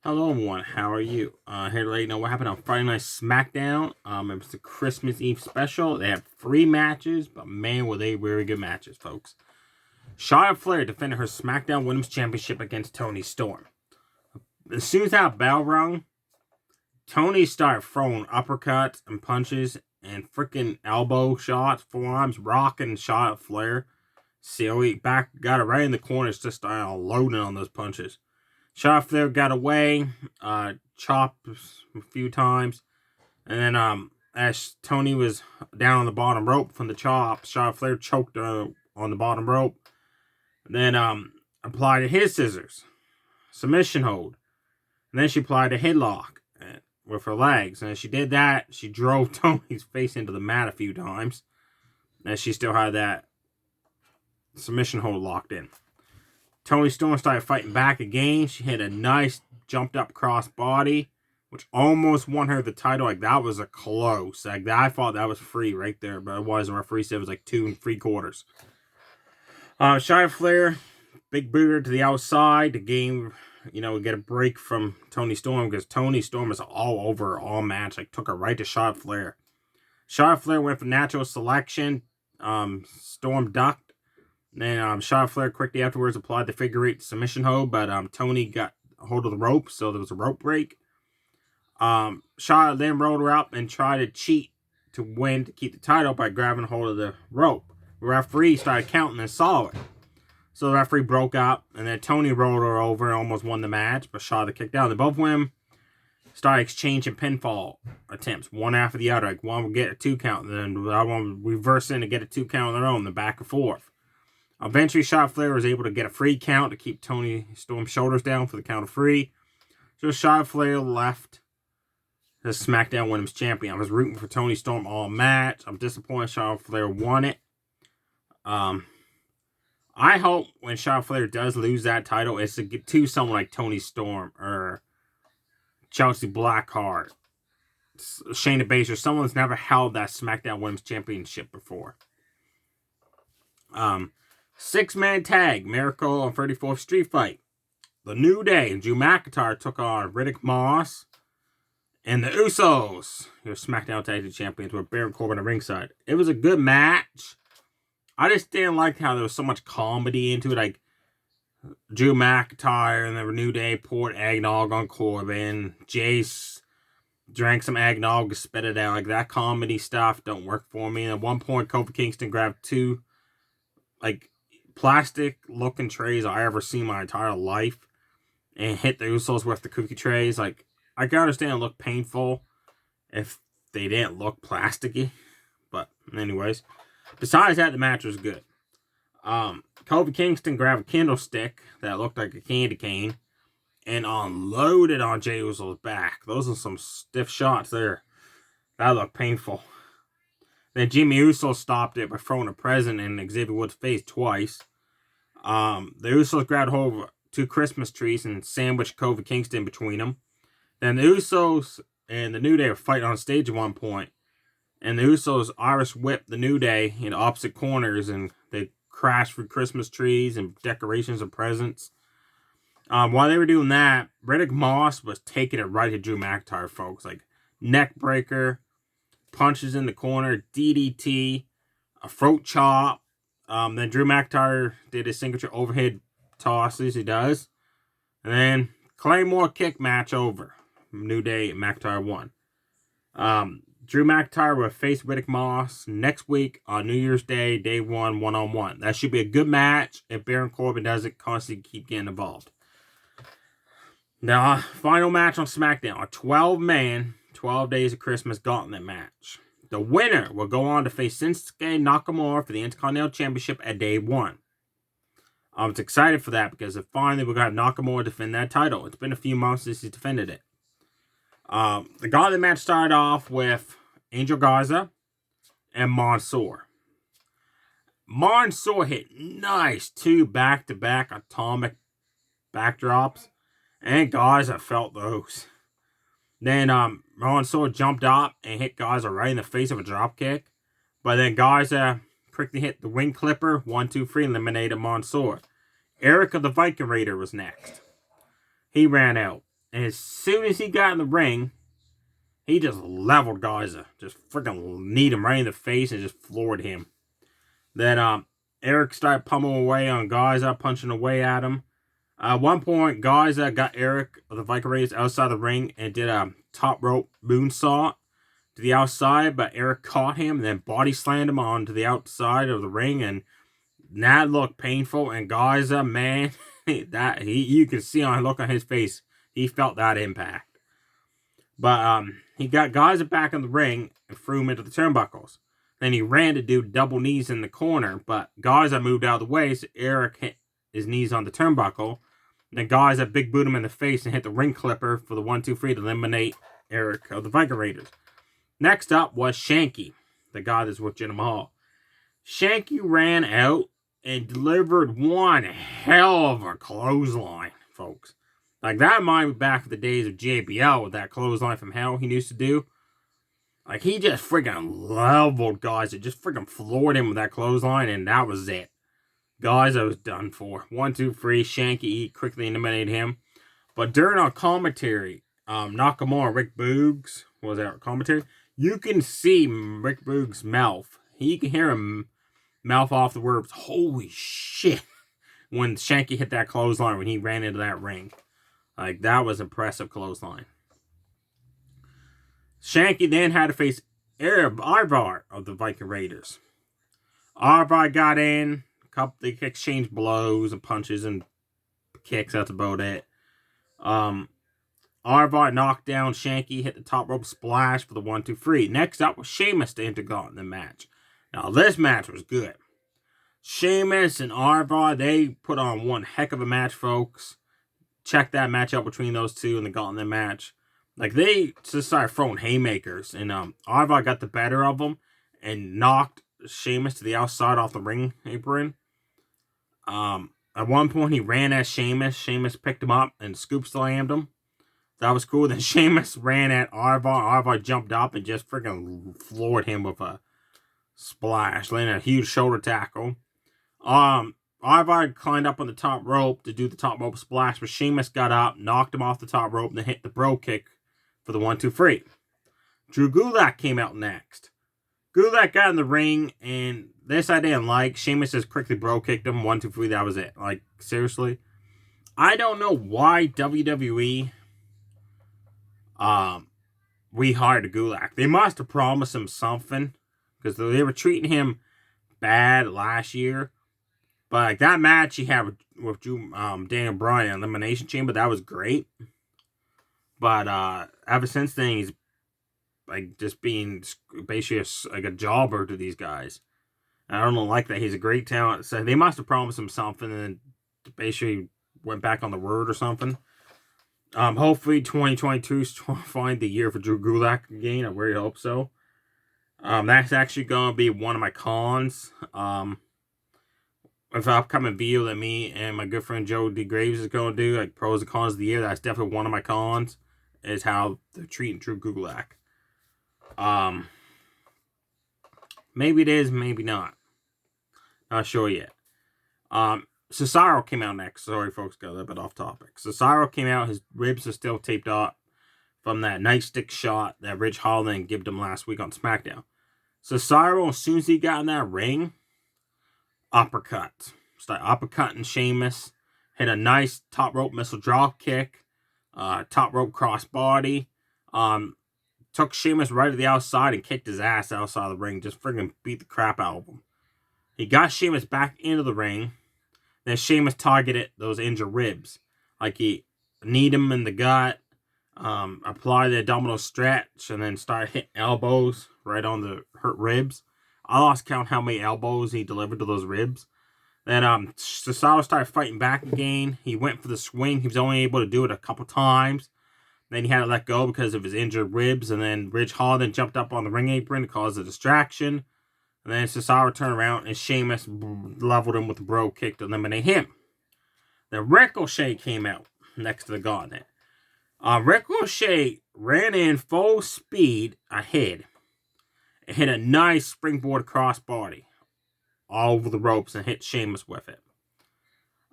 Hello everyone, how are you? Here to let you know what happened on Friday Night SmackDown. It was the Christmas Eve special. They had 3 matches, but man, were they very good matches, folks. Charlotte Flair defended her SmackDown Women's Championship against Toni Storm. As soon as that bell rung, Toni started throwing uppercuts and punches and freaking elbow shots, forearms, rocking Charlotte Flair. Silly back, got her right in the corners, just started loading on those punches. Charlotte Flair got away, chopped a few times, and then as Toni was down on the bottom rope from the chop, Charlotte Flair choked her on the bottom rope. Then applied his scissors, submission hold, and then she applied a headlock with her legs. And as she did that, she drove Toni's face into the mat a few times, and she still had that submission hold locked in. Toni Storm started fighting back again. She hit a nice jumped up cross body, which almost won her the title. Like, that was a close. Like, I thought that was free right there, but it wasn't. Referee said it was like 2 3/4. Charlotte Flair, big booter to the outside. The game, get a break from Toni Storm because Toni Storm was all over her all match. Like, took her right to Charlotte Flair. Charlotte Flair went for natural selection. Storm ducked. Then Charlotte Flair quickly afterwards applied the figure 8 submission hold, but Toni got a hold of the rope, so there was a rope break. Charlotte then rolled her up and tried to cheat to win to keep the title by grabbing hold of the rope. The referee started counting and saw it. So the referee broke up, and then Toni rolled her over and almost won the match, but Charlotte kicked out. They both of them started exchanging pinfall attempts, one after the other. Like, one would get a 2 count, and then the other one would reverse in to get a 2 count on their own, the back and forth. Eventually, Charlotte Flair was able to get a free count to keep Toni Storm's shoulders down for the count of 3. So Charlotte Flair left as SmackDown Women's Champion. I was rooting for Toni Storm all match. I'm disappointed Charlotte Flair won it. I hope when Charlotte Flair does lose that title, it's to get to someone like Toni Storm or Chelsea Blackheart, Shayna Baszler, someone that's never held that SmackDown Women's Championship before. 6-man tag, Miracle on 34th Street Fight. The New Day, Drew McIntyre took on Riddick Moss and the Usos, your SmackDown Tag Team Champions, with Baron Corbin at ringside. It was a good match. I just didn't like how there was so much comedy into it. Like, Drew McIntyre and the New Day poured eggnog on Corbin. Jace drank some eggnog and spit it out. Like, that comedy stuff don't work for me. And at one point, Kofi Kingston grabbed 2, plastic looking trays I ever seen my entire life and hit the Usos with the cookie trays. Like, I can understand it looked painful if they didn't look plasticky, but anyways, besides that, the match was good. Kofi Kingston grabbed a candlestick that looked like a candy cane and unloaded on Jey Uso's back. Those are some stiff shots there. That looked painful. Then Jimmy Uso stopped it by throwing a present in Xavier Woods' face twice. The Usos grabbed hold of 2 Christmas trees and sandwiched Kofi Kingston between them. Then the Usos and the New Day were fighting on stage at one point. And the Usos Irish whipped the New Day in opposite corners, and they crashed through Christmas trees and decorations and presents. While they were doing that, Riddick Moss was taking it right to Drew McIntyre, folks. Like, neck breaker, punches in the corner, DDT, a throat chop. Then Drew McIntyre did his signature overhead tosses, he does. And then Claymore kick match over. New Day and McIntyre won. Drew McIntyre will face Riddick Moss next week on New Year's Day, Day 1, one-on-one. That should be a good match if Baron Corbin doesn't constantly keep getting involved. Now, final match on SmackDown, a 12-man, 12 Days of Christmas gauntlet match. The winner will go on to face Shinsuke Nakamura for the Intercontinental Championship at Day 1. I was excited for that because finally we're going to have Nakamura defend that title. It's been a few months since he's defended it. The gauntlet match started off with Angel Garza and Mansoor. Mansoor hit nice 2 back-to-back atomic backdrops, and Garza felt those. Then Mansoor jumped up and hit Garza right in the face of a dropkick. But then Garza quickly hit the wing clipper, 1, 2, 3, eliminated Mansoor. Eric of the Viking Raider was next. He ran out. And as soon as he got in the ring, he just leveled Garza. Just freaking kneed him right in the face and just floored him. Then Eric started pummeling away on Garza, punching away at him. At one point, Garza got Eric of the Viking Raiders outside the ring and did a top rope moonsault to the outside, but Eric caught him and then body slammed him onto the outside of the ring, and that looked painful. And Garza, man, you can see on the look on his face, he felt that impact. But he got Garza back in the ring and threw him into the turnbuckles. Then he ran to do double knees in the corner, but Garza moved out of the way, so Eric hit his knees on the turnbuckle. Then Garza big boot him in the face and hit the ring clipper for the 1-2-3 to eliminate Eric of the Viking Raiders. Next up was Shanky, the guy that's with Jinder Mahal. Shanky ran out and delivered one hell of a clothesline, folks. Like, that reminded me back of the days of JBL with that clothesline from hell he used to do. Like, he just freaking leveled Garza, just freaking floored him with that clothesline, and that was it. Garza was done for. 1-2-3, Shanky quickly eliminated him. But during our commentary, Nakamura and Rick Boogs was our commentary. You can see Rick Boogs' mouth. You can hear him mouth off the words, "Holy shit," when Shanky hit that clothesline when he ran into that ring. Like, that was impressive clothesline. Shanky then had to face Ivar of the Viking Raiders. Ivar got in. They exchanged blows and punches and kicks. That's about it. Ivar knocked down Shanky, hit the top rope splash for the 1-2-3. Next up was Sheamus to enter the match. Now, this match was good. Sheamus and Ivar, they put on one heck of a match, folks. Check that match out between those two in the Gauntlet match. Like, they just started throwing haymakers, and Ivar got the better of them and knocked Sheamus to the outside off the ring apron. At one point, he ran at Sheamus. Sheamus picked him up and scoop slammed him. That was cool. Then Sheamus ran at Ivar. Ivar jumped up and just freaking floored him with a splash, landing a huge shoulder tackle. Ivar climbed up on the top rope to do the top rope splash, but Sheamus got up, knocked him off the top rope, and then hit the bro kick for the 1-2-3. Drew Gulak came out next. Gulak got in the ring, and this I didn't like. Sheamus just quickly bro kicked him. 1-2-3, that was it. Like, seriously. I don't know why WWE we hired Gulak. They must have promised him something, because they were treating him bad last year. But like, that match he had with Daniel Bryan, Elimination Chamber, that was great. But ever since then, he's like just being basically like a jobber to these guys. And I don't like that. He's a great talent. So they must have promised him something and basically went back on the word or something. Hopefully 2022 is find the year for Drew Gulak again. I really hope so. That's actually going to be one of my cons. With the upcoming video that me and my good friend Joe D. Graves is going to do, like pros and cons of the year, that's definitely one of my cons, is how they're treating Drew Gulak. Maybe it is, maybe not. Not sure yet. Cesaro came out next. Sorry, folks, got a little bit off topic. Cesaro came out. His ribs are still taped up from that nightstick shot that Ridge Holland gave him last week on SmackDown. Cesaro, as soon as he got in that ring, uppercut. Started uppercutting Sheamus. Hit a nice top rope missile drop kick. Top rope crossbody. Took Sheamus right to the outside and kicked his ass outside of the ring. Just friggin' beat the crap out of him. He got Sheamus back into the ring. Then Sheamus targeted those injured ribs. Like, he kneed him in the gut. Applied the abdominal stretch. And then started hitting elbows right on the hurt ribs. I lost count how many elbows he delivered to those ribs. Then Cesaro started fighting back again. He went for the swing. He was only able to do it a couple times. Then he had to let go because of his injured ribs. And then Ridge Holland jumped up on the ring apron to cause a distraction. And then Cesaro turned around and Sheamus leveled him with a bro kick to eliminate him. Then Ricochet came out next to the Gauntlet. Ricochet ran in full speed ahead. And hit a nice springboard crossbody all over the ropes and hit Sheamus with it.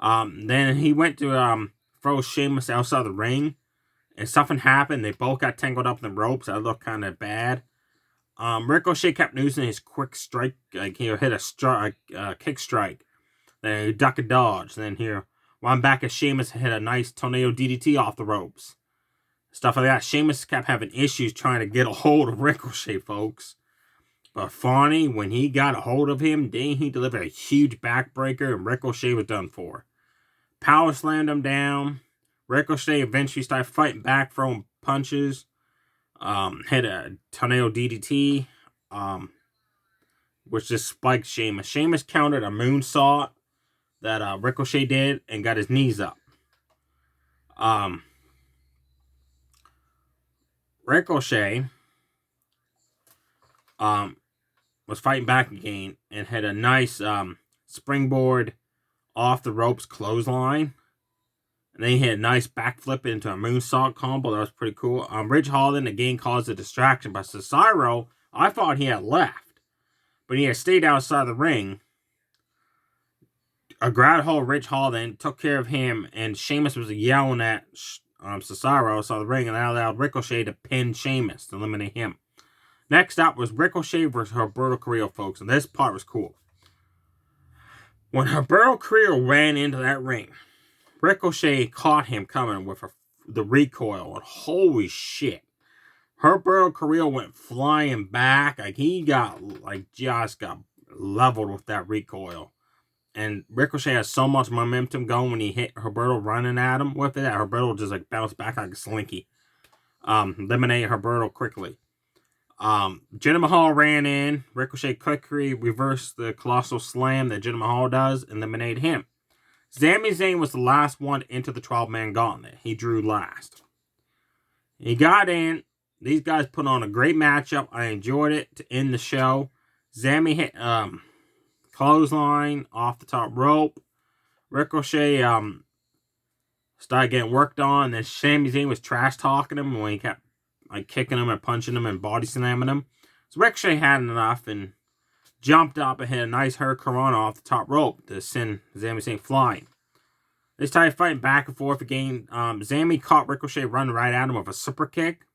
Then he went to throw Sheamus outside the ring. and something happened. They both got tangled up in the ropes. That looked kind of bad. Ricochet kept using his quick strike. Like, he'll hit a kick strike. Then he'll duck and dodge. Then here, one back at Sheamus hit a nice tornado DDT off the ropes. Stuff like that. Sheamus kept having issues trying to get a hold of Ricochet, folks. But funny, when he got a hold of him, then he delivered a huge backbreaker and Ricochet was done for. Power slammed him down. Ricochet eventually started fighting back, throwing punches. Hit a tornado DDT, which just spiked Sheamus. Sheamus countered a moonsault that Ricochet did and got his knees up. Ricochet was fighting back again and had a nice springboard off the ropes clothesline. And then he had a nice backflip into a moonsault combo. That was pretty cool. Ridge Holland again caused a distraction by Cesaro. I thought he had left, but he had stayed outside the ring. A grab hold of Ridge Holland took care of him, and Sheamus was yelling at Cesaro outside the ring, and that allowed Ricochet to pin Sheamus to eliminate him. Next up was Ricochet versus Humberto Carrillo, folks, and this part was cool. When Humberto Carrillo ran into that ring, Ricochet caught him coming with the recoil, and holy shit. Humberto Carrillo went flying back. Like, he just got leveled with that recoil. And Ricochet has so much momentum going when he hit Humberto running at him with it, that Humberto just bounced back like a slinky. Eliminated Humberto quickly. Jinder Mahal ran in. Ricochet quickly reversed the colossal slam that Jinder Mahal does and eliminated him. Sami Zayn was the last one into the 12-man gauntlet. He drew last. He got in. These guys put on a great matchup. I enjoyed it to end the show. Sami hit clothesline off the top rope. Ricochet started getting worked on. Then Sami Zayn was trash talking him when he kept kicking him and punching him and body slamming him. So Ricochet had enough and jumped up and hit a nice hurricanrana off the top rope to send Sami Zayn flying. They started fighting back and forth again. Sami caught Ricochet running right at him with a super kick.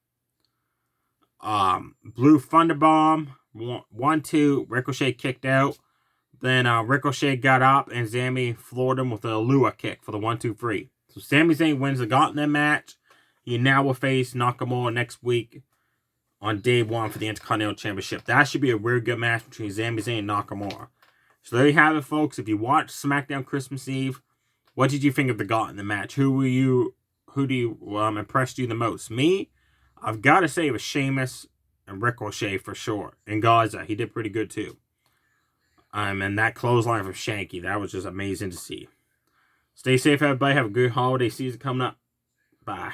Blue Thunderbomb. 1-2. Ricochet kicked out. Then Ricochet got up and Sami floored him with a Lua kick for the 1-2-3. So Sami Zayn wins the Gauntlet match. He now will face Nakamura next week on day 1 for the Intercontinental Championship. That should be a really good match between Sami Zayn and Nakamura. So there you have it, folks. If you watched SmackDown Christmas Eve, what did you think of the Gauntlet match? Who do you impressed you the most? Me, I've got to say it was Sheamus and Ricochet for sure. And Gaza, he did pretty good too. And that clothesline from Shanky, that was just amazing to see. Stay safe, everybody. Have a good holiday season coming up. Bye.